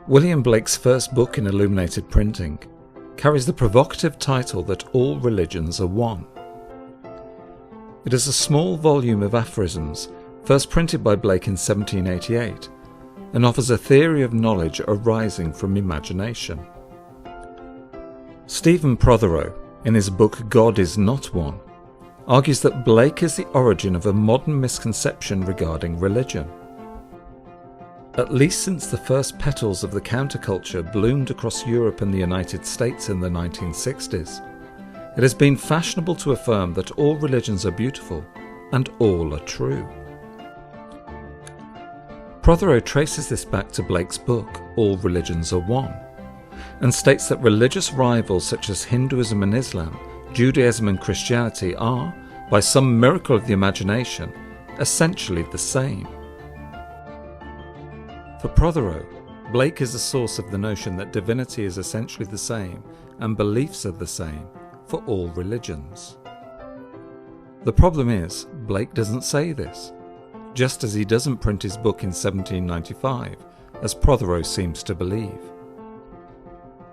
William Blake's first book in illuminated printing carries the provocative title that all religions are one. It is a small volume of aphorisms first printed by Blake in 1788 and offers a theory of knowledge arising from imagination. Stephen Prothero, in his book God is Not One, argues that Blake is the origin of a modern misconception regarding religion. At least since the first petals of the counterculture bloomed across Europe and the United States in the 1960s, it has been fashionable to affirm that all religions are beautiful and all are true. Prothero traces this back to Blake's book, All Religions Are One, and states that religious rivals such as Hinduism and Islam, Judaism and Christianity are, by some miracle of the imagination, essentially the same. For Prothero, Blake is the source of the notion that divinity is essentially the same and beliefs are the same for all religions. The problem is, Blake doesn't say this, just as he doesn't print his book in 1795, as Prothero seems to believe.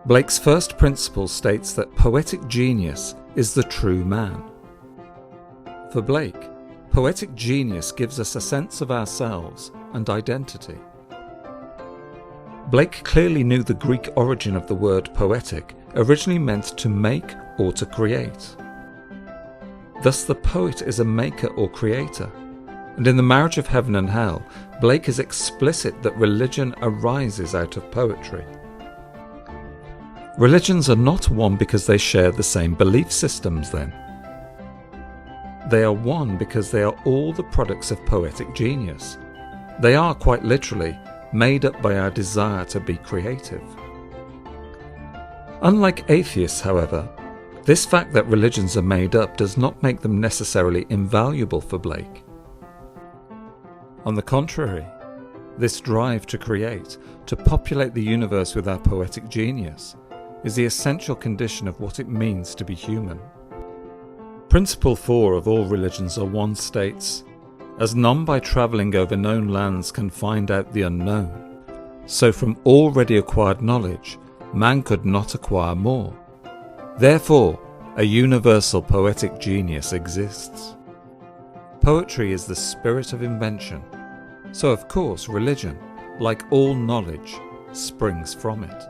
Blake's first principle states that poetic genius is the true man. For Blake, poetic genius gives us a sense of ourselves and identity. Blake clearly knew the Greek origin of the word poetic originally meant to make or to create. Thus the poet is a maker or creator, and in The Marriage of Heaven and Hell, Blake is explicit that religion arises out of poetry. Religions are not one because they share the same belief systems then. They are one because they are all the products of poetic genius. They are, quite literally, made up by our desire to be creative. Unlike atheists, however, this fact that religions are made up does not make them necessarily invaluable for Blake. On the contrary, this drive to create, to populate the universe with our poetic genius, is the essential condition of what it means to be human. Principle 4 of All Religions Are One states, "As none by travelling over known lands can find out the unknown, so from already acquired knowledge man could not acquire more. Therefore, a universal poetic genius exists." Poetry is the spirit of invention, so of course religion, like all knowledge, springs from it.